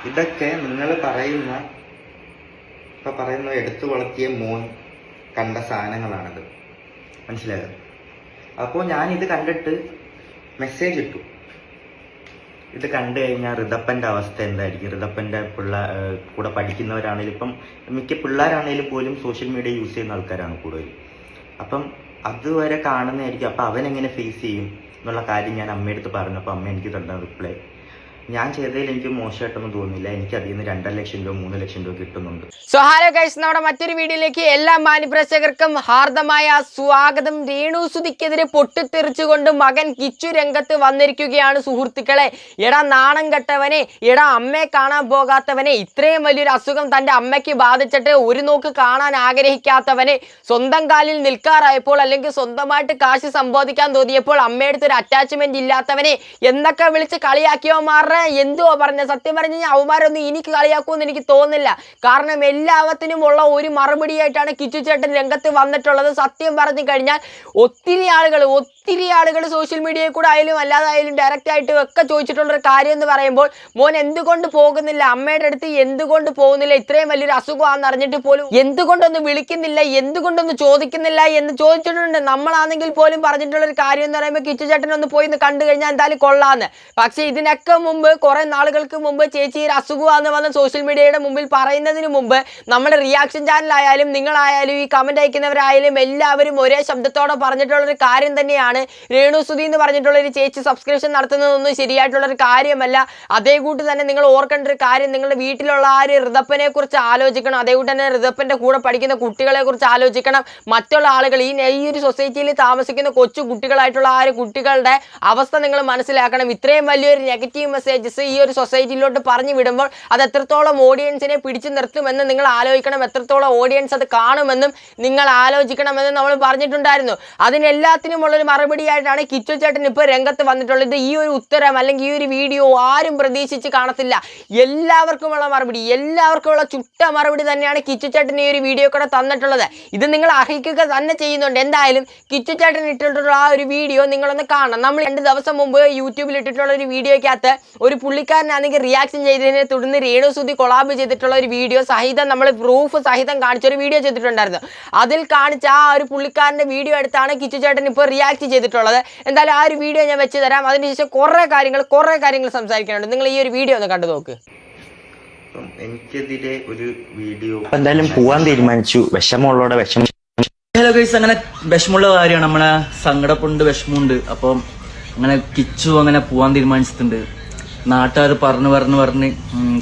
ഇതൊക്കെ നിങ്ങൾ പറയുന്ന എടുത്തു വളർത്തിയ മോൻ കണ്ട സാധനങ്ങളാണിത്, മനസ്സിലായോ? അപ്പോൾ ഞാനിത് കണ്ടിട്ട് മെസ്സേജ് ഇട്ടു. ഇത് കണ്ടു കഴിഞ്ഞാൽ ഋതപ്പൻ്റെ അവസ്ഥ എന്തായിരിക്കും? ഋതപ്പൻ്റെ കൂടെ പഠിക്കുന്നവരാണെങ്കിലും ഇപ്പം മിക്ക പിള്ളേരാണെങ്കിലും പോലും സോഷ്യൽ മീഡിയ യൂസ് ചെയ്യുന്ന ആൾക്കാരാണ് കൂടുതൽ. അപ്പം അതുവരെ കാണുന്നതായിരിക്കും. അപ്പം അവനെങ്ങനെ ഫേസ് ചെയ്യും എന്നുള്ള കാര്യം ഞാൻ അമ്മയടുത്ത് പറഞ്ഞപ്പോൾ അമ്മ എനിക്ക് തന്ന റിപ്ലൈ, ഞാൻ ചെയ്തതിൽ എനിക്ക് മോശമായിട്ടൊന്നും തോന്നുന്നില്ല, എനിക്ക് അതിൽ നിന്ന് 2.5 ലക്ഷം രൂപ 3 ലക്ഷം രൂപ കിട്ടുന്നുണ്ട്. സോ ഹലോ ഗൈസ്, നമ്മുടെ മറ്റൊരു വീഡിയോയിലേക്ക് എല്ലാ മാന്യപ്രേക്ഷകർക്കും ഹാർദമായ സ്വാഗതം. രേണുസുതിക്കെതിരെ പൊട്ടിത്തെറിച്ചുകൊണ്ട് മകൻ കിച്ചു രംഗത്ത് വന്നിരിക്കുകയാണ് സുഹൃത്തുക്കളെ. എടാ നാണം കെട്ടവനെ, എടാ അമ്മയെ കാണാൻ പോകാത്തവനെ, ഇത്രയും വലിയൊരു അസുഖം തൻ്റെ അമ്മയ്ക്ക് ബാധിച്ചിട്ട് ഒരു നോക്ക് കാണാൻ ആഗ്രഹിക്കാത്തവനെ, സ്വന്തം കാലിൽ നിൽക്കാറായപ്പോൾ അല്ലെങ്കിൽ സ്വന്തമായിട്ട് കാശ് സമ്പാദിക്കാൻ തോന്നിയപ്പോൾ അമ്മയടുത്ത് ഒരു അറ്റാച്ച്മെന്റ് ഇല്ലാത്തവനെ എന്നൊക്കെ വിളിച്ച് കളിയാക്കിയവന്മാരുടെ എന്തുവാ പറഞ്ഞ? സത്യം പറഞ്ഞു കഴിഞ്ഞാൽ അവന്മാരൊന്നും എനിക്ക് കളിയാക്കുമെന്ന് എനിക്ക് തോന്നുന്നില്ല. കാരണം എല്ലാത്തിനും ഉള്ള ഒരു മറുപടിയായിട്ടാണ് കിച്ചു ചേട്ടൻ രംഗത്ത് വന്നിട്ടുള്ളത്. സത്യം പറഞ്ഞു കഴിഞ്ഞാൽ ഒത്തിരി ആളുകൾ സോഷ്യൽ മീഡിയയിൽ കൂടെ ആയാലും അല്ലാതായാലും ഡയറക്റ്റ് ആയിട്ട് ഒക്കെ ചോദിച്ചിട്ടുള്ളൊരു കാര്യം എന്ന് പറയുമ്പോൾ, മോൻ എന്തുകൊണ്ട് പോകുന്നില്ല, അമ്മയുടെ അടുത്ത് എന്തുകൊണ്ട് പോകുന്നില്ല, ഇത്രയും വലിയൊരു അസുഖമാണെന്ന് അറിഞ്ഞിട്ട് പോലും എന്തുകൊണ്ടൊന്ന് വിളിക്കുന്നില്ല, എന്തുകൊണ്ടൊന്ന് ചോദിക്കുന്നില്ല എന്ന് ചോദിച്ചിട്ടുണ്ട്. നമ്മളാണെങ്കിൽ പോലും പറഞ്ഞിട്ടുള്ളൊരു കാര്യം എന്ന് പറയുമ്പോൾ കിച്ചു ചേട്ടൻ ഒന്ന് പോയി കണ്ടു കഴിഞ്ഞാൽ എന്തായാലും കൊള്ളാന്ന്. പക്ഷേ ഇതിനൊക്കെ മുമ്പ് കുറെ നാളുകൾക്ക് മുമ്പ് ചേച്ചി ഒരു അസുഖമാണെന്ന് വന്ന് സോഷ്യൽ മീഡിയയുടെ മുമ്പിൽ പറയുന്നതിന് മുമ്പ് നമ്മുടെ റിയാക്ഷൻ ചാനലായാലും നിങ്ങളായാലും ഈ കമന്റ് അയക്കുന്നവരായാലും എല്ലാവരും ഒരേ ശബ്ദത്തോടെ പറഞ്ഞിട്ടുള്ളൊരു കാര്യം തന്നെയാണ്, രേണുസുതി എന്ന് പറഞ്ഞിട്ടുള്ളൊരു ചേച്ചി സബ്സ്ക്രിപ്ഷൻ നടത്തുന്നതൊന്നും ശരിയായിട്ടുള്ളൊരു കാര്യമല്ല. അതേ കൂട്ട് തന്നെ നിങ്ങൾ ഓർക്കേണ്ട ഒരു കാര്യം, നിങ്ങളുടെ വീട്ടിലുള്ള ആ ഒരു ഋതപ്പനെ കുറിച്ച് ആലോചിക്കണം. അതേകൂട്ട് തന്നെ ഋതപ്പൻ്റെ കൂടെ പഠിക്കുന്ന കുട്ടികളെ കുറിച്ച് ആലോചിക്കണം. മറ്റുള്ള ആളുകൾ ഈ ഒരു സൊസൈറ്റിയിൽ താമസിക്കുന്ന കൊച്ചു കുട്ടികളായിട്ടുള്ള ആ ഒരു കുട്ടികളുടെ അവസ്ഥ നിങ്ങൾ മനസ്സിലാക്കണം. ഇത്രയും വലിയൊരു നെഗറ്റീവ് മെസ്സേജസ് ഈ ഒരു സൊസൈറ്റിയിലോട്ട് പറഞ്ഞു വിടുമ്പോൾ അത് എത്രത്തോളം ഓഡിയൻസിനെ പിടിച്ചു നിർത്തുമെന്ന് നിങ്ങൾ ആലോചിക്കണം, എത്രത്തോളം ഓഡിയൻസ് അത് കാണുമെന്നും നിങ്ങൾ ആലോചിക്കണമെന്ന് നമ്മൾ പറഞ്ഞിട്ടുണ്ടായിരുന്നു. അതിനെല്ലാത്തിനുമുള്ളൊരു മറുപടിയായിട്ടാണ് കിച്ചു ചേട്ടൻ ഇപ്പോൾ രംഗത്ത് വന്നിട്ടുള്ളത്. ഈ ഒരു ഉത്തരം അല്ലെങ്കിൽ ഈ ഒരു വീഡിയോ ആരും പ്രതീക്ഷിച്ച് കാണത്തില്ല. എല്ലാവർക്കുമുള്ള മറുപടി, എല്ലാവർക്കുമുള്ള ചുട്ട മറുപടി തന്നെയാണ് കിച്ചു ചേട്ടൻ ഈ ഒരു വീഡിയോ കൂടെ തന്നിട്ടുള്ളത്. ഇത് നിങ്ങൾ അർഹിക്കുക തന്നെ ചെയ്യുന്നുണ്ട്. എന്തായാലും കിച്ചു ചേട്ടൻ ഇട്ടിട്ടുള്ള ആ ഒരു വീഡിയോ നിങ്ങളൊന്ന് കാണണം. നമ്മൾ 2 ദിവസം മുമ്പ് യൂട്യൂബിൽ ഇട്ടിട്ടുള്ള ഒരു വീഡിയോയ്ക്കകത്ത് ഒരു പുള്ളിക്കാരനാണെങ്കിൽ റിയാക്ഷൻ ചെയ്തതിനെ തുടർന്ന് രേണുസുതി കൊളാബ് ചെയ്തിട്ടുള്ള ഒരു വീഡിയോ സഹിതം നമ്മൾ പ്രൂഫ് സഹിതം കാണിച്ചൊരു വീഡിയോ ചെയ്തിട്ടുണ്ടായിരുന്നു. അതിൽ കാണിച്ച ആ ഒരു പുള്ളിക്കാരൻ്റെ വീഡിയോ എടുത്താണ് കിച്ചു ചേട്ടൻ ഇപ്പോൾ റിയാക്ട് ചെയ്തിട്ടുള്ളത്. എന്തായാലും ആ ഒരു വീഡിയോ ഞാൻ വെച്ച് തരാം. അതിനുശേഷം കുറേ കാര്യങ്ങൾ സംസാരിക്കാനുണ്ട്. നിങ്ങൾ ഈ ഒരു വീഡിയോ ഒന്ന് കണ്ടു നോക്ക്. എനിക്കെതിരെ ഒരു വീഡിയോ എന്തായാലും പോവാൻ തീരുമാനിച്ചു. വിഷമമുള്ളവരുടെ വിഷമം. ഹലോ ഗൈസ്, അങ്ങനെ വിഷമമുള്ള കാര്യമാണ്, നമ്മളെ സങ്കടപ്പുണ്ട്, വിഷമമുണ്ട്. അപ്പം അങ്ങനെ കിച്ചു അങ്ങനെ പോവാൻ തീരുമാനിച്ചിട്ടുണ്ട്. നാട്ടുകാർ പറഞ്ഞ്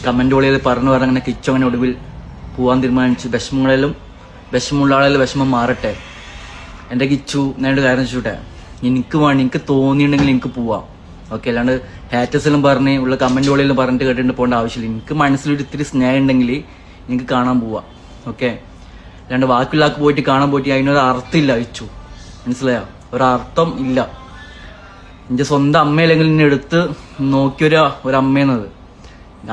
കമന്റ് വഴിയിൽ പറഞ്ഞു അങ്ങനെ കിച്ചു അങ്ങനെ ഒടുവിൽ പോവാൻ തീരുമാനിച്ചു. വിഷമമുള്ള ആളെല്ലാം വിഷമം മാറട്ടെ. എൻ്റെ കിച്ചു ഞാനൊരു കാര്യം ചോട്ടെ, എനിക്ക് തോന്നിയിട്ടുണ്ടെങ്കിൽ എനിക്ക് പോവാം, ഓക്കെ. അല്ലാണ്ട് ഹാറ്റേഴ്സിലും പറഞ്ഞ് ഉള്ള കമന്റ് വഴിയിൽ പറഞ്ഞിട്ട് കേട്ടിട്ട് പോകേണ്ട ആവശ്യമില്ല. എനിക്ക് മനസ്സിലൊരു ഇത്തിരി സ്നേഹം ഉണ്ടെങ്കിൽ എനിക്ക് കാണാൻ പോവാം, ഓക്കെ. അല്ലാണ്ട് ബാക്കിയുള്ള ആൾക്ക് പോയിട്ട് കാണാൻ പോയിട്ട് അതിനൊരു അർത്ഥമില്ല. കിച്ചു മനസ്സിലായോ? ഒരർത്ഥം ഇല്ല. എൻ്റെ സ്വന്തം അമ്മയില്ലെങ്കിൽ എന്നെ എടുത്ത് നോക്കിയൊരു അമ്മയെന്നത്,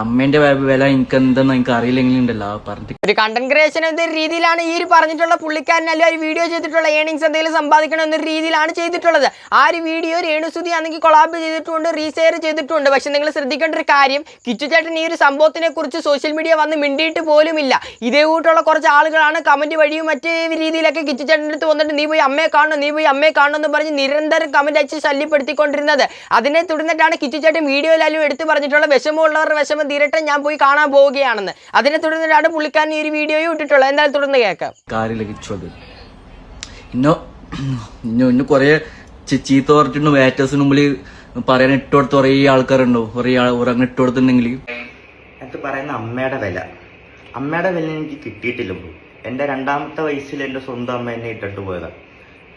അമ്മേന്റെ വില എനിക്ക് എന്തെന്ന് എനിക്ക് അറിയില്ലെങ്കിൽ ഉണ്ടല്ലോ പറഞ്ഞിട്ട് ഒരു കണ്ടന്റ് ക്രിയേഷൻ എന്നൊരു രീതിയിലാണ് ഈ ഒരു പറഞ്ഞിട്ടുള്ള പുള്ളിക്കാരനല്ല ഒരു വീഡിയോ ചെയ്തിട്ടുള്ള ഏണിങ്സ് എന്തെങ്കിലും സമ്പാദിക്കണം എന്നൊരു രീതിയിലാണ് ചെയ്തിട്ടുള്ളത്. ആ ഒരു വീഡിയോ രേണുസുതി ആണെങ്കിൽ കൊളാബ് ചെയ്തിട്ടുണ്ട്, റീഷെയർ ചെയ്തിട്ടുണ്ട്. പക്ഷെ നിങ്ങൾ ശ്രദ്ധിക്കേണ്ട ഒരു കാര്യം, കിച്ചു ചേട്ടൻ ഈ ഒരു സംഭവത്തിനെ കുറിച്ച് സോഷ്യൽ മീഡിയ വന്ന് മിണ്ടിയിട്ട് പോലുമില്ല. ഇതേ കൂട്ടുള്ള കുറച്ച് ആളുകളാണ് കമന്റ് വഴിയും മറ്റു രീതിയിലൊക്കെ കിച്ചു ചേട്ടൻ്റെ അടുത്ത് വന്നിട്ട് നീ പോയി അമ്മയെ കാണണം എന്ന് പറഞ്ഞ് നിരന്തരം കമന്റ് അയച്ച് ശല്യപ്പെടുത്തിക്കൊണ്ടിരുന്നത്. അതിനെ തുടർന്നിട്ടാണ് കിച്ചു ചേട്ടൻ വീഡിയോയിലും എടുത്ത് പറഞ്ഞിട്ടുള്ള വിഷമമുള്ളവരുടെ വിഷമം തീരട്ടെ, ഞാൻ പോയി കാണാൻ പോവുകയാണെന്ന്. അതിനെ തുടർന്നിട്ടാണ് പുള്ളിക്കാരൻ ഈ ഒരു വീഡിയോയും ഇട്ടിട്ടുള്ളത്. എന്തായാലും തുടർന്ന് കേൾക്കാം. ഇന്നു കൊറേ ചീത്ത പറഞ്ഞിട്ടുണ്ട്. വേറ്റേഴ്സിന് മുമ്പിൽ പറയാൻ ഇട്ടുകൊടുത്ത കുറേ ആൾക്കാരുണ്ടോ, കുറേ അങ്ങനെ ഇട്ടുകൊടുത്തിട്ടുണ്ടെങ്കിൽ എനിക്ക് പറയുന്ന അമ്മയുടെ വില എനിക്ക് കിട്ടിയിട്ടില്ല. എൻ്റെ 2ാമത്തെ വയസ്സിൽ എൻ്റെ സ്വന്തം അമ്മ എന്നെ ഇട്ടിട്ട് പോയതാണ്.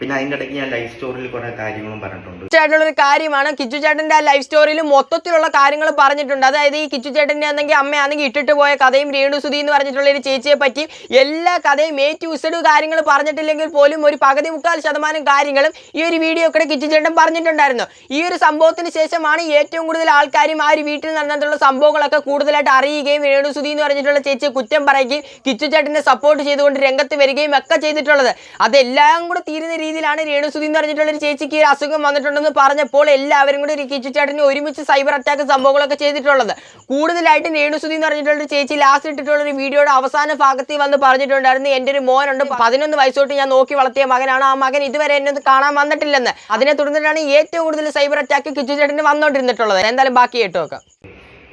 പിന്നെ അതിൻ്റെ ഇടയ്ക്ക് ഞാൻ ലൈഫ് സ്റ്റോറിയിൽ കുറെ കാര്യങ്ങളും പറഞ്ഞിട്ടുണ്ട്. ചേട്ടനുള്ളൊരു കാര്യമാണ്, കിച്ചു ചേട്ടൻ്റെ ആ ലൈഫ് സ്റ്റോറിയിൽ മൊത്തത്തിലുള്ള കാര്യങ്ങൾ പറഞ്ഞിട്ടുണ്ട്. അതായത് ഈ കിച്ചു ചേട്ടൻ്റെ ആണെങ്കിൽ അമ്മയാണെങ്കിൽ ഇട്ടിട്ട് പോയ കഥയും രേണുസുതി എന്ന് പറഞ്ഞിട്ടുള്ള ഒരു ചേച്ചിയെ പറ്റി എല്ലാ കഥയും A to Z കാര്യങ്ങൾ പറഞ്ഞിട്ടില്ലെങ്കിൽ പോലും ഒരു 15% കാര്യങ്ങളും ഈ ഒരു വീഡിയോ ഒക്കെ കിച്ചു ചേട്ടൻ പറഞ്ഞിട്ടുണ്ടായിരുന്നു. ഈ ഒരു സംഭവത്തിന് ശേഷമാണ് ഏറ്റവും കൂടുതൽ ആൾക്കാരും ആ ഒരു വീട്ടിൽ നടന്നിട്ടുള്ള സംഭവങ്ങളൊക്കെ കൂടുതലായിട്ട് അറിയുകയും രേണുസുതി എന്ന് പറഞ്ഞിട്ടുള്ള ചേച്ചിയെ കുറ്റം പറയുകയും കിച്ചു ചേട്ടനെ സപ്പോർട്ട് ചെയ്തുകൊണ്ട് രംഗത്ത് വരികയും ഒക്കെ ചെയ്തിട്ടുള്ളത്. അതെല്ലാം കൂടെ തീരുന്ന രീതിയിലാണ് രേണുസുതി എന്ന് പറഞ്ഞിട്ടുള്ള ഒരു ചേച്ചിക്ക് ഒരു അസുഖം വന്നിട്ടുണ്ടെന്ന് പറഞ്ഞപ്പോൾ എല്ലാവരും കൂടി ഒരു കിച്ചു ചേട്ടന് ഒരുമിച്ച് സൈബർ അറ്റാക്ക് സംഭവങ്ങളൊക്കെ ചെയ്തിട്ടുള്ളത്. കൂടുതലായിട്ടും രേണുസുതി എന്ന് പറഞ്ഞിട്ടുള്ള ഒരു ചേച്ചി ലാസ്റ്റ് ഇട്ടിട്ടുള്ള ഒരു വീഡിയോയുടെ അവസാന ഭാഗത്തിൽ വന്ന് പറഞ്ഞിട്ടുണ്ടായിരുന്നു, എൻ്റെ ഒരു മോനുണ്ട്, 11 വയസ്സോട്ട് ഞാൻ നോക്കി വളർത്തിയ മകനാണ്, ആ മകൻ ഇതുവരെ എന്നെ കാണാൻ വന്നിട്ടില്ലെന്ന്. അതിനെ തുടർന്നിട്ടാണ് ഏറ്റവും കൂടുതൽ സൈബർ അറ്റാക്ക് കിച്ചു ചേട്ടന് വന്നോണ്ടിരുന്നിട്ടുള്ളത്. എന്തായാലും ബാക്കി കേട്ടോ നോക്കാം.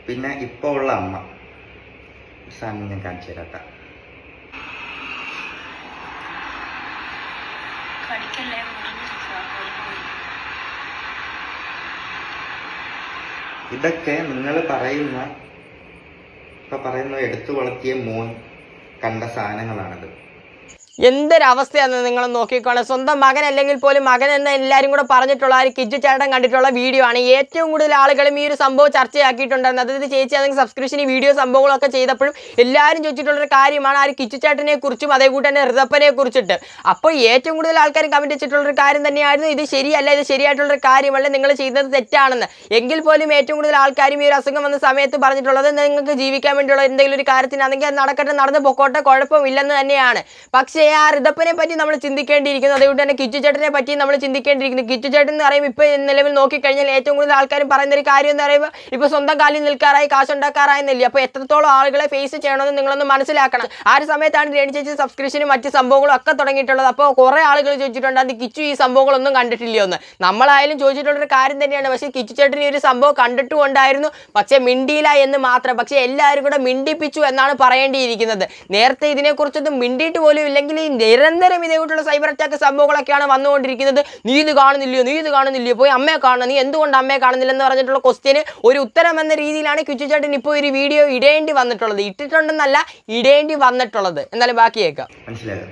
പിന്നെ ഇപ്പോൾ ഉള്ള അമ്മ സാധനം ഞാൻ കാണിച്ചു തരാത്ത. ഇതൊക്കെ നിങ്ങൾ പറയുന്ന എടുത്തു വളർത്തിയ മോൻ കണ്ട സാധനങ്ങളാണിത്. എന്തൊരവസ്ഥയാണെന്ന് നിങ്ങൾ നോക്കിക്കോണം. സ്വന്തം മകൻ അല്ലെങ്കിൽ പോലും മകൻ എന്ന് എല്ലാവരും കൂടെ പറഞ്ഞിട്ടുള്ള ആ ഒരു കിച്ചു ചേട്ടൻ കണ്ടിട്ടുള്ള വീഡിയോ ആണ് ഏറ്റവും കൂടുതൽ ആളുകളും ഈ ഒരു സംഭവം ചർച്ചയാക്കിയിട്ടുണ്ടായിരുന്നു. അതായത് ചേച്ചി അല്ലെങ്കിൽ സബ്സ്ക്രിപ്ഷൻ ഈ വീഡിയോ സംഭവങ്ങളൊക്കെ ചെയ്തപ്പോഴും എല്ലാവരും ചോദിച്ചിട്ടുള്ളൊരു കാര്യമാണ് ആ ഒരു കിച്ചു ചേട്ടനെ കുറിച്ചും അതേകൂട്ട് തന്നെ ഋതപ്പനെ കുറിച്ചിട്ട്. അപ്പോൾ ഏറ്റവും കൂടുതൽ ആൾക്കാർ കമന്റ് വെച്ചിട്ടുള്ളൊരു കാര്യം തന്നെയായിരുന്നു, ഇത് ശരിയല്ല, ഇത് ശരിയായിട്ടുള്ളൊരു കാര്യമല്ല, നിങ്ങൾ ചെയ്യുന്നത് തെറ്റാണെന്ന്. എങ്കിൽ പോലും ഏറ്റവും കൂടുതൽ ആൾക്കാരും ഈ ഒരു അസുഖം വന്ന സമയത്ത് പറഞ്ഞിട്ടുള്ളത് നിങ്ങൾക്ക് ജീവിക്കാൻ വേണ്ടിയുള്ള എന്തെങ്കിലും ഒരു കാര്യത്തിനാണെങ്കിൽ അത് നടക്കട്ടെ, നടന്ന് പൊക്കോട്ടെ, കുഴപ്പമില്ലെന്ന് തന്നെയാണ്. പക്ഷേ ആ ഋതപ്പനെ പറ്റി നമ്മൾ ചിന്തിക്കേണ്ടിയിരിക്കുന്നു, അതുകൊണ്ട് തന്നെ കിച്ചു ചേട്ടനെ പറ്റി നമ്മൾ ചിന്തിക്കേണ്ടിയിരിക്കുന്നു. കിച്ചു ചേട്ടൻ എന്ന് പറയുമ്പോൾ ഇപ്പോൾ നിലവിൽ നോക്കിക്കഴിഞ്ഞാൽ ഏറ്റവും കൂടുതൽ ആൾക്കാരും പറയുന്ന ഒരു കാര്യം എന്ന് പറയുമ്പോൾ ഇപ്പോൾ സ്വന്തം കാലിൽ നിൽക്കാറായി, കാശുണ്ടാക്കാറായെന്നില്ല. അപ്പോൾ എത്രത്തോളം ആളുകളെ ഫേസ് ചെയ്യണമെന്ന് നിങ്ങളൊന്ന് മനസ്സിലാക്കണം. ആ ഒരു സമയത്താണ് രേണു ചേച്ചി സബ്സ്ക്രിപ്ഷനും മറ്റ് സംഭവങ്ങളും ഒക്കെ തുടങ്ങിയിട്ടുള്ളത്. അപ്പോൾ കുറേ ആളുകൾ ചോദിച്ചിട്ടുണ്ട് അത് കിച്ചു ഈ സംഭവങ്ങളൊന്നും കണ്ടിട്ടില്ലയോ എന്ന്. നമ്മളായാലും ചോദിച്ചിട്ടുള്ളൊരു കാര്യം തന്നെയാണ്. പക്ഷേ കിച്ചു ചേട്ടൻ ഈ ഒരു സംഭവം കണ്ടിട്ടുമുണ്ടായിരുന്നു, പക്ഷേ മിണ്ടിയില്ല എന്ന് മാത്രം. പക്ഷേ എല്ലാവരും കൂടെ മിണ്ടിപ്പിച്ചു എന്നാണ് പറയേണ്ടിയിരിക്കുന്നത്. നേരത്തെ ഇതിനെക്കുറിച്ചൊന്നും മിണ്ടിയിട്ട് പോലും ഇല്ലെങ്കിൽ നിരന്തരം ഇതേപോലുള്ള സൈബർ അറ്റാക്ക് സംഭവങ്ങളൊക്കെയാണ് വന്നുകൊണ്ടിരിക്കുന്നത്. നീ ഇത് കാണുന്നില്ലയോ, പോയി അമ്മയെ കാണണം, നീ എന്തുകൊണ്ട് അമ്മയെ കാണുന്നില്ലെന്ന് പറഞ്ഞിട്ടുള്ള ക്വസ്റ്റ്യന് ഒരു ഉത്തരം എന്ന രീതിയിലാണ് കിച്ചു ചേട്ടൻ ഇപ്പോൾ ഒരു വീഡിയോ ഇടേണ്ടി വന്നിട്ടുള്ളത്. ഇട്ടിട്ടുണ്ടെന്നല്ല, ഇടേണ്ടി വന്നിട്ടുള്ളത്. എന്നാലും ബാക്കി കേൾക്കാം. മനസ്സിലായോ?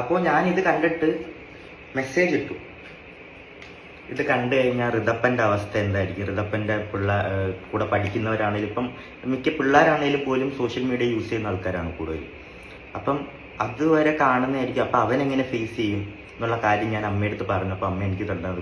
അപ്പോൾ ഞാൻ ഇത് കണ്ടിട്ട് മെസ്സേജ് ഇട്ടു. ഇത് കണ്ടു കഴിഞ്ഞാൽ ഋതപ്പൻ്റെ അവസ്ഥ എന്തായിരിക്കും? ഋതപ്പൻ്റെ കൂടെ പഠിക്കുന്നവരാണെങ്കിലും ഇപ്പം മിക്ക പിള്ളേരാണെങ്കിലും പോലും സോഷ്യൽ മീഡിയ യൂസ് ചെയ്യുന്ന ആൾക്കാരാണ് കൂടുതൽ. അപ്പം അതുവരെ കാണുന്നതായിരിക്കും. അപ്പം അവൻ എങ്ങനെ ഫേസ് ചെയ്യും എന്നുള്ള കാര്യം ഞാൻ അമ്മയടുത്ത് പറഞ്ഞപ്പോൾ അമ്മ എനിക്ക് തന്ന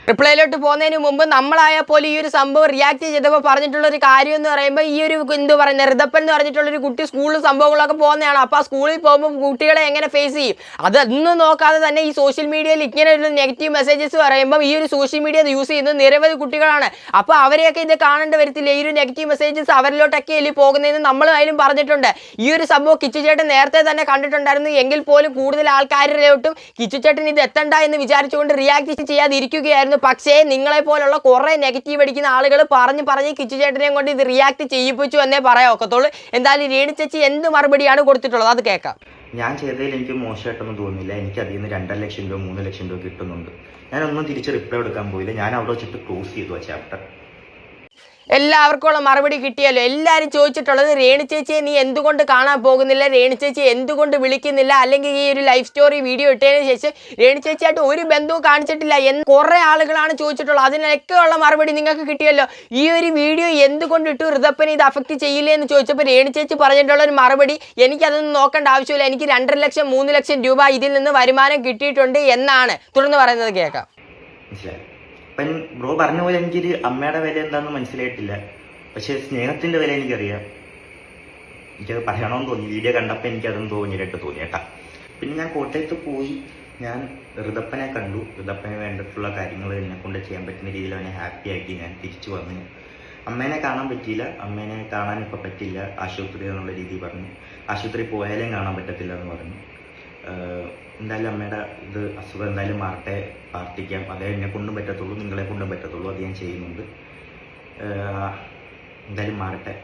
റിപ്ലൈയിലോട്ട് പോകുന്നതിന് മുമ്പ് നമ്മളായാൽ പോലും ഈ ഒരു സംഭവം റിയാക്ട് ചെയ്തപ്പോൾ പറഞ്ഞിട്ടുള്ള ഒരു കാര്യം എന്ന് പറയുമ്പോൾ ഈ ഒരു എന്ത് പറയുന്നത് ഋതപ്പൻ എന്ന് പറഞ്ഞിട്ടുള്ളൊരു കുട്ടി സ്കൂളിൽ സംഭവങ്ങളൊക്കെ പോകുന്നതാണ്. അപ്പോൾ ആ സ്കൂളിൽ പോകുമ്പോൾ കുട്ടികളെ എങ്ങനെ ഫേസ് ചെയ്യും അതൊന്നും നോക്കാതെ തന്നെ ഈ സോഷ്യൽ മീഡിയയിൽ ഇങ്ങനെ ഒരു നെഗറ്റീവ് മെസ്സേജസ് പറയുമ്പോൾ ഈ ഒരു സോഷ്യൽ മീഡിയ യൂസ് ചെയ്യുന്നത് നിരവധി കുട്ടികളാണ്. അപ്പോൾ അവരെയൊക്കെ ഇത് കാണേണ്ടി വരത്തില്ല. ഈ ഒരു നെഗറ്റീവ് മെസ്സേജസ് അവരിലോട്ടൊക്കെ അല്ലേ പോകുന്നതെന്ന് നമ്മളായാലും പറഞ്ഞിട്ടുണ്ട്. ഈ ഒരു സംഭവം കിച്ചു ചേട്ടൻ നേരത്തെ തന്നെ കണ്ടിട്ടുണ്ടായിരുന്നു. എങ്കിൽ പോലും കൂടുതൽ ആൾക്കാരിലോട്ടും കിച്ചു ചേട്ടൻ ഇത് എത്തണ്ട എന്ന് വിചാരിച്ചുകൊണ്ട് റിയാക്ട് ചെയ്യാതിരിക്കുകയായിരുന്നു. പക്ഷേ നിങ്ങളെ പോലുള്ള കുറെ നെഗറ്റീവ് അടിക്കുന്ന ആളുകൾ പറഞ്ഞ് കിച്ചു ചേട്ടനെയും കൊണ്ട് ഇത് റിയാക്ട് ചെയ്യിപ്പിച്ചു എന്നേ പറയാൻ ഒക്കത്തുള്ളൂ. എന്തായാലും രേണു ചേച്ചി എന്ത് മറുപടിയാണ് കൊടുത്തിട്ടുള്ളത് അത് കേൾക്കാം. ഞാൻ ചെയ്തതിൽ എനിക്ക് മോശമായിട്ടൊന്നും തോന്നുന്നില്ല. എനിക്ക് അതിൽ നിന്ന് 2.5 ലക്ഷം രൂപ 3 ലക്ഷം രൂപ കിട്ടുന്നുണ്ട്. ഞാനൊന്നും തിരിച്ച് റിപ്ലൈ എടുക്കാൻ പോയില്ല. ഞാൻ അവിടെ വെച്ചിട്ട് ക്ലോസ് ചെയ്തു ആ ചാപ്റ്റർ. എല്ലാവർക്കും ഉള്ള മറുപടി കിട്ടിയല്ലോ. എല്ലാവരും ചോദിച്ചിട്ടുള്ളത് രേണു ചേച്ചിയെ നീ എന്തുകൊണ്ട് കാണാൻ പോകുന്നില്ല, രേണു ചേച്ചി എന്തുകൊണ്ട് വിളിക്കുന്നില്ല, അല്ലെങ്കിൽ ഈ ഒരു ലൈഫ് സ്റ്റോറി വീഡിയോ ഇട്ടതിന് ശേഷം രേണു ചേച്ചിയായിട്ട് ഒരു ബന്ധവും കാണിച്ചിട്ടില്ല എന്ന് കുറേ ആളുകളാണ് ചോദിച്ചിട്ടുള്ളത്. അതിനൊക്കെ ഉള്ള മറുപടി നിങ്ങൾക്ക് കിട്ടിയല്ലോ. ഈ ഒരു വീഡിയോ എന്തുകൊണ്ട് ഇട്ടു, ഋതപ്പനെ ഇത് അഫക്റ്റ് ചെയ്യില്ലേ എന്ന് ചോദിച്ചപ്പോൾ രേണു ചേച്ചി പറഞ്ഞിട്ടുള്ള ഒരു മറുപടി എനിക്കതൊന്നും നോക്കേണ്ട ആവശ്യമില്ല, എനിക്ക് 2.5 ലക്ഷം 3 ലക്ഷം രൂപ ഇതിൽ നിന്ന് വരുമാനം കിട്ടിയിട്ടുണ്ട് എന്നാണ് തുടർന്ന് പറയുന്നത് കേൾക്കാം. അപ്പം ബ്രോ പറഞ്ഞ പോലെ എനിക്കൊരു അമ്മയുടെ വില എന്താണെന്ന് മനസ്സിലായിട്ടില്ല. പക്ഷെ സ്നേഹത്തിൻ്റെ വില എനിക്കറിയാം. എനിക്കത് പറയണമെന്ന് തോന്നി. വീഡിയോ കണ്ടപ്പോൾ എനിക്കതൊന്നും തോന്നിയിട്ട് തോന്നി കേട്ടാ. പിന്നെ ഞാൻ കോട്ടയത്ത് പോയി ഞാൻ ഋതപ്പനെ കണ്ടു. ഋതപ്പന് വേണ്ടിയിട്ടുള്ള കാര്യങ്ങൾ എന്നെ കൊണ്ട് ചെയ്യാൻ പറ്റുന്ന രീതിയിൽ അവനെ ഹാപ്പി ആക്കി ഞാൻ തിരിച്ചു വന്നു. അമ്മേനെ കാണാൻ പറ്റിയില്ല. അമ്മേനെ കാണാൻ ഇപ്പോൾ പറ്റില്ല, ആശുപത്രി എന്നുള്ള രീതി പറഞ്ഞു. ആശുപത്രി പോയാലും കാണാൻ പറ്റത്തില്ല എന്ന് പറഞ്ഞു. എന്തായാലും അമ്മയുടെ ഇത് അസുഖം എന്തായാലും മാറട്ടെ, പ്രാർത്ഥിക്കാം. അതേ എന്നെ കൊണ്ടും പറ്റത്തുള്ളൂ, നിങ്ങളെ കൊണ്ടും പറ്റത്തുള്ളൂ. അത് ഞാൻ ചെയ്യുന്നുണ്ട്. എന്തായാലും മാറട്ടെ.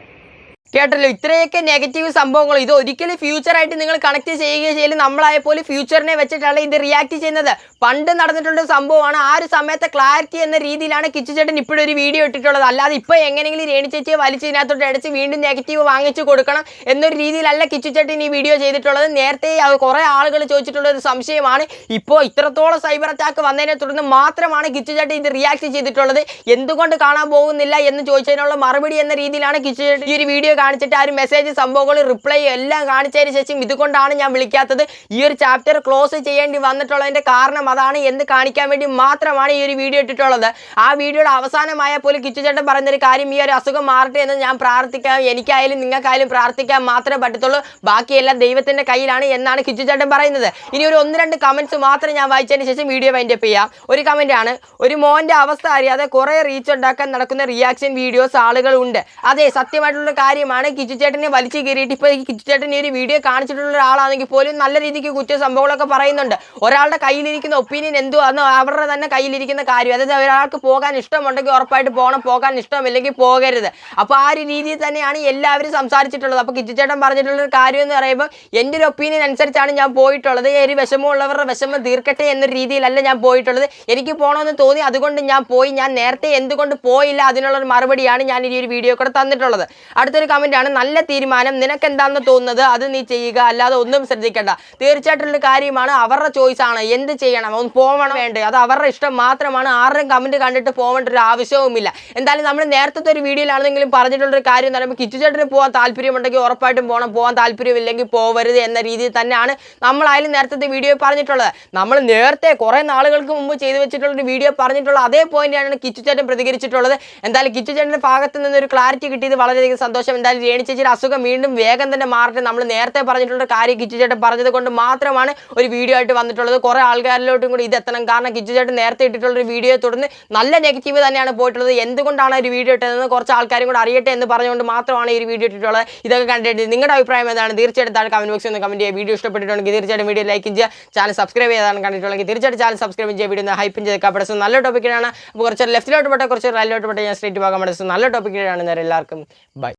കേട്ടല്ലോ, ഇത്രയൊക്കെ നെഗറ്റീവ് സംഭവങ്ങൾ ഇത് ഒരിക്കലും ഫ്യൂച്ചറായിട്ട് നിങ്ങൾ കണക്ട് ചെയ്യുകയും ചെയ്യലും. നമ്മളായപ്പോൾ ഫ്യൂച്ചറിനെ വെച്ചിട്ടാണ് ഇത് റിയാക്ട് ചെയ്യുന്നത്. പണ്ട് നടന്നിട്ടുള്ള സംഭവമാണ്. ആ ഒരു സമയത്തെ ക്ലാരിറ്റി എന്ന രീതിയിലാണ് കിച്ചു ചേട്ടൻ ഇപ്പോഴും ഒരു വീഡിയോ ഇട്ടിട്ടുള്ളത്. അല്ലാതെ ഇപ്പോൾ എങ്ങനെയെങ്കിലും രേണു ചേച്ചിയെ വലിച്ചതിനകത്തോട്ട് അടിച്ച് വീണ്ടും നെഗറ്റീവ് വാങ്ങിച്ചു കൊടുക്കണം എന്നൊരു രീതിയിലല്ല കിച്ചു ചേട്ടൻ ഈ വീഡിയോ ചെയ്തിട്ടുള്ളത്. നേരത്തെ കുറേ ആളുകൾ ചോദിച്ചിട്ടുള്ള ഒരു സംശയമാണ്. ഇപ്പോൾ ഇത്രത്തോളം സൈബർ അറ്റാക്ക് വന്നതിനെ തുടർന്ന് മാത്രമാണ് കിച്ചു ചേട്ടൻ ഇത് റിയാക്ട് ചെയ്തിട്ടുള്ളത്. എന്തുകൊണ്ട് കാണാൻ പോകുന്നില്ല എന്ന് ചോദിച്ചതിനുള്ള മറുപടി എന്ന രീതിയിലാണ് കിച്ചു ചേട്ടൻ ഈ ഒരു വീഡിയോ കാണിച്ചിട്ട് ആ ഒരു മെസ്സേജ് സംഭവങ്ങൾ റിപ്ലൈ എല്ലാം കാണിച്ചതിന് ശേഷം ഇതുകൊണ്ടാണ് ഞാൻ വിളിക്കാത്തത്, ഈ ഒരു ചാപ്റ്റർ ക്ലോസ് ചെയ്യേണ്ടി വന്നിട്ടുള്ളതിൻ്റെ കാരണം അതാണ് എന്ന് കാണിക്കാൻ വേണ്ടി മാത്രമാണ് ഈ ഒരു വീഡിയോ ഇട്ടിട്ടുള്ളത്. ആ വീഡിയോയുടെ അവസാനമായ പോലും കിച്ചു ചേട്ടൻ പറയുന്നൊരു കാര്യം, ഈ ഒരു അസുഖം മാറട്ടെ എന്ന് ഞാൻ പ്രാർത്ഥിക്കാം, എനിക്കായാലും നിങ്ങൾക്കായാലും പ്രാർത്ഥിക്കാൻ മാത്രമേ പറ്റത്തുള്ളൂ, ബാക്കിയെല്ലാം ദൈവത്തിൻ്റെ കയ്യിലാണ് എന്നാണ് കിച്ചു ചേട്ടൻ പറയുന്നത്. ഇനി ഒരു 1-2 കമൻറ്റ്സ് മാത്രം ഞാൻ വായിച്ചതിന് ശേഷം വീഡിയോ വൈൻഡപ്പ് ചെയ്യാം. ഒരു കമൻ്റ് ആണ്, ഒരു മോൻ്റെ അവസ്ഥ അറിയാതെ കുറേ റീച്ച് ഉണ്ടാക്കാൻ നടക്കുന്ന റിയാക്ഷൻ വീഡിയോസ് ആളുകളുണ്ട്. അതെ, സത്യമായിട്ടുള്ള കാര്യമാണ്. കിച്ചു ചേട്ടനെ വലിച്ചു കയറിയിട്ട് ഇപ്പോൾ ഈ കിച്ചു ചേട്ടൻ ഈ ഒരു വീഡിയോ കാണിച്ചിട്ടുള്ള ഒരാളാണെങ്കിൽ പോലും നല്ല രീതിക്ക് കുറ്റ സംഭവങ്ങളൊക്കെ പറയുന്നുണ്ട്. ഒരാളുടെ കയ്യിലിരിക്കുന്ന ഒപ്പീനിയൻ എന്തോ അന്ന് അവരുടെ തന്നെ കയ്യിലിരിക്കുന്ന കാര്യം, അതായത് ഒരാൾക്ക് പോകാൻ ഇഷ്ടമുണ്ടെങ്കിൽ ഉറപ്പായിട്ട് പോകണം, പോകാൻ ഇഷ്ടമില്ലെങ്കിൽ പോകരുത്. അപ്പോൾ ആ ഒരു രീതിയിൽ തന്നെയാണ് എല്ലാവരും സംസാരിച്ചിട്ടുള്ളത്. അപ്പോൾ കിച്ചു ചേട്ടൻ പറഞ്ഞിട്ടുള്ളൊരു കാര്യം എന്ന് പറയുമ്പോൾ എൻ്റെ ഒരു ഒപ്പീനിയൻ അനുസരിച്ചാണ് ഞാൻ പോയിട്ടുള്ളത്. ഒരു വിഷമമുള്ളവരുടെ വിഷമം തീർക്കട്ടെ എന്നൊരു രീതിയിലല്ല ഞാൻ പോയിട്ടുള്ളത്. എനിക്ക് പോകണമെന്ന് തോന്നി, അതുകൊണ്ട് ഞാൻ പോയി. ഞാൻ നേരത്തെ എന്തുകൊണ്ട് പോയില്ല അതിനുള്ളൊരു മറുപടിയാണ് ഞാൻ ഈ ഒരു വീഡിയോ കൂടെ തന്നിട്ടുള്ളത്. അടുത്തൊരു കമൻ്റ് ആണ്, നല്ല തീരുമാനം, നിനക്ക് എന്താണെന്ന് തോന്നുന്നത് അത് നീ ചെയ്യുക, അല്ലാതെ ഒന്നും ശ്രദ്ധിക്കേണ്ട. തീർച്ചയായിട്ടുള്ള കാര്യമാണ്, അവരുടെ ചോയ്സ് ആണ്, എന്ത് ചെയ്യണം, ഒന്ന് പോകണം വേണ്ടേ, അത് അവരുടെ ഇഷ്ടം മാത്രമാണ്. ആരുടെയും കമൻറ്റ് കണ്ടിട്ട് പോകേണ്ട ഒരു ആവശ്യവുമില്ല. എന്തായാലും നമ്മൾ നേരത്തെ ഒരു വീഡിയോയിലാണെങ്കിലും പറഞ്ഞിട്ടുള്ളൊരു കാര്യം എന്ന് പറയുമ്പോൾ കിച്ചു ചേട്ടന് പോകാൻ താല്പര്യമുണ്ടെങ്കിൽ ഉറപ്പായിട്ടും പോകണം, പോകാൻ താല്പര്യമില്ലെങ്കിൽ പോകരുത് എന്ന രീതിയിൽ തന്നെയാണ് നമ്മളായാലും നേരത്തെ വീഡിയോ പറഞ്ഞിട്ടുള്ളത്. നമ്മൾ നേരത്തെ കുറേ നാളുകൾക്ക് മുമ്പ് ചെയ്തു വെച്ചിട്ടുള്ളൊരു വീഡിയോ പറഞ്ഞിട്ടുള്ള അതേ പോയിന്റാണ് കിച്ചു ചേട്ടൻ പ്രതികരിച്ചിട്ടുള്ളത്. എന്തായാലും കിച്ചു ചേട്ടൻ്റെ ഭാഗത്ത് നിന്നൊരു ക്ലാരിറ്റി കിട്ടിയത് വളരെയധികം സന്തോഷം. എന്തായാലും രേണു ചേച്ചിയുടെ അസുഖം വീണ്ടും വേഗം തന്നെ മാറട്ടെ. നമ്മൾ നേരത്തെ പറഞ്ഞിട്ടുള്ള കാര്യം കിച്ചു ചേട്ടൻ പറഞ്ഞത് കൊണ്ട് മാത്രമാണ് ഒരു വീഡിയോ ആയിട്ട് വന്നിട്ടുള്ളത്. കുറേ ആൾക്കാരിലോട്ടും കൂടി ഇത് എത്തണം. കാരണം കിച്ചു ചേട്ടൻ നേരത്തെ ഇട്ടിട്ടുള്ളൊരു വീഡിയോയെ തുടർന്ന് നല്ല നെഗറ്റീവ് തന്നെയാണ് പോയിട്ടുള്ളത്. എന്തുകൊണ്ടാണ് ഒരു വീഡിയോ ഇട്ടതെന്ന് കുറച്ച് ആൾക്കാരും കൂടി അറിയട്ടെ എന്ന് പറഞ്ഞുകൊണ്ട് മാത്രമാണ് ഈ ഒരു വീഡിയോ ഇട്ടിട്ടുള്ളത്. ഇതൊക്കെ കണ്ടിട്ട് നിങ്ങളുടെ അഭിപ്രായം എന്താണ്? തീർച്ചയായിട്ടും താഴെ കമന്റ് ബോക്സിൽ ഒന്ന് കമന്റ് ചെയ്യുക. വീഡിയോ ഇഷ്ടപ്പെട്ടിട്ടുണ്ടെങ്കിൽ തീർച്ചയായിട്ടും വീഡിയോ ലൈക്ക് ചെയ്യുക. ചാനൽ സബ്സ്ക്രൈബ് ചെയ്താണ് കണ്ടിട്ടുണ്ടെങ്കിൽ തീർച്ചയായിട്ടും ചാനൽ സബ്സ്ക്രൈബ് ചെയ്യുക. വീഡിയോ ഹൈപ്പും ചെയ്ത് കപ്പടസ് നല്ല ടോപ്പിക്കാണ്. അപ്പോൾ കുറച്ച് ലെഫ്റ്റിലോട്ട് പോട്ടെ, കുറച്ച് റൈറ്റിലോട്ട് പോട്ടെ, ഞാൻ സ്ട്രേറ്റ് പോകാൻ പഠിച്ചത് നല്ല ടോപ്പിക്കാണ്. എല്ലാവർക്കും ബൈ.